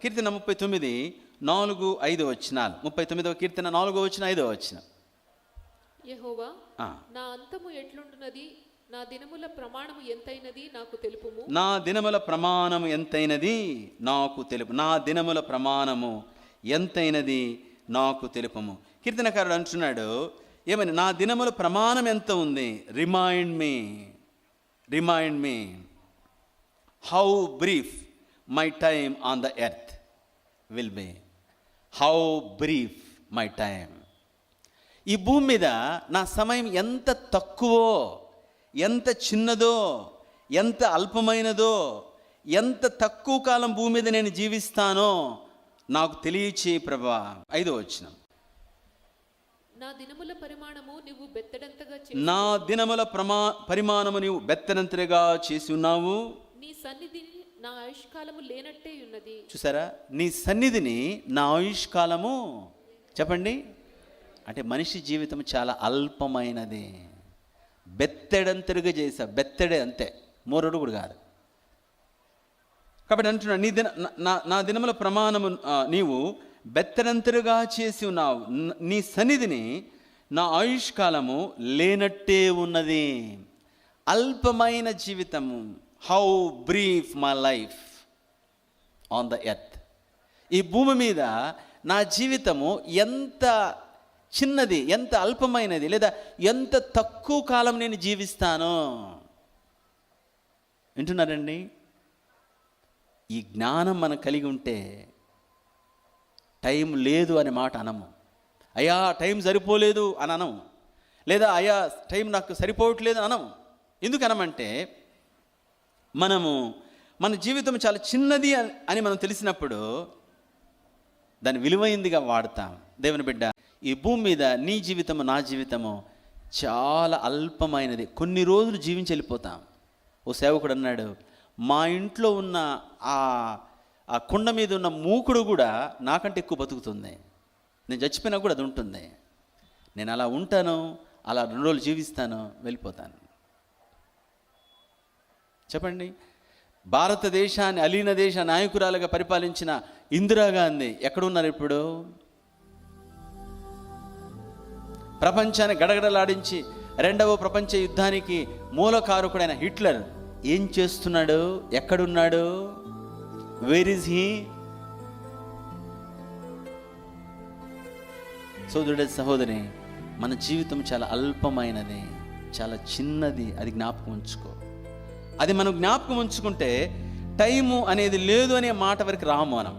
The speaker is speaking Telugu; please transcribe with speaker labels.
Speaker 1: కీర్తన 39 4-5 వచనాలు. 39వ కీర్తన 4వ వచనం 5వ వచనం.
Speaker 2: యెహోవా, నా అంతము ఎట్లుండునది, నా దినముల ప్రమాణము ఎంతైనది నాకు తెలుపుము.
Speaker 1: నా దినముల ప్రమాణము ఎంతైనది నాకు తెలుపు. నా దినముల ప్రమాణము ఎంతైనది నాకు తెలుపము. కీర్తనకారుడు అంటున్నాడు ఏమని, నా దినముల ప్రమాణం ఎంత ఉంది. Remind me how brief my time on the earth will be. How brief my time. ఈ భూమి మీద నా సమయం ఎంత తక్కువో, ఎంత చిన్నదో, ఎంత అల్పమైనదో, ఎంత తక్కువ కాలం భూమి మీద నేను జీవిస్తానో నాకు తెలియచేయి ప్రభా. 5వ వచనం.
Speaker 2: నా దినముల పరిమాణము నీవు బెత్తడంతగా
Speaker 1: నా దినముల పరిమాణము నీవు బెత్తనంతగా చేసి ఉన్నావు.
Speaker 2: నీ సన్నిధిని నా ఆయుష్కాలము లేనట్టే ఉన్నది.
Speaker 1: చూసారా, నీ సన్నిధిని నా ఆయుష్కాలము. చెప్పండి, అంటే మనిషి జీవితం చాలా అల్పమైనది. బెత్తడంతరుగా చేసా, బెత్తడే అంతే, మోరడు కూడా కాదు. కాబట్టి అంటున్నా, నా దినముల ప్రమాణము నీవు బెత్తడంతరుగా చేసి ఉన్నావు. నీ సన్నిధిని నా ఆయుష్కాలము లేనట్టే ఉన్నది. అల్పమైన జీవితము. How brief my life on the earth. ఈ భూమి మీద నా జీవితము ఎంత చిన్నది, ఎంత అల్పమైనది, లేదా ఎంత తక్కువ కాలం నేను జీవిస్తానో. వింటున్నారండి? ఈ జ్ఞానం మనం కలిగి ఉంటే టైం లేదు అనే మాట అనము. అయ్యా టైం సరిపోలేదు అని అనము, లేదా అయ్యా టైం నాకు సరిపోవట్లేదు అనము. ఎందుకు అనమంటే, మన జీవితం చాలా చిన్నది అని మనం తెలిసినప్పుడు దాన్ని విలువైందిగా వాడతాం. దేవుని బిడ్డ, ఈ భూమి మీద నీ జీవితము నా జీవితము చాలా అల్పమైనది. కొన్ని రోజులు జీవించి వెళ్ళిపోతాం. ఓ సేవకుడు అన్నాడు, మా ఇంట్లో ఉన్న ఆ కుండ మీద ఉన్న మూకుడు కూడా నాకంటే ఎక్కువ బతుకుతుంది. నేను చచ్చిపోయినా కూడా అది ఉంటుంది. నేను అలా ఉంటాను, అలా 2 రోజులు జీవిస్తాను, వెళ్ళిపోతాను. చెప్పండి, భారతదేశాన్ని అలీన దేశ నాయకురాలుగా పరిపాలించిన ఇందిరాగాంధీ ఎక్కడున్నారు ఇప్పుడు? ప్రపంచాన్ని గడగడలాడించి 2వ ప్రపంచ యుద్ధానికి మూలకారకుడైన హిట్లర్ ఏం చేస్తున్నాడు? ఎక్కడున్నాడు? Where is he? సోదరుడు సహోదరి, మన జీవితం చాలా అల్పమైనది, చాలా చిన్నది. అది జ్ఞాపకం ఉంచుకో. అది మనం జ్ఞాపకం ఉంచుకుంటే టైము అనేది లేదు అనే మాట వరకు రాము మనం.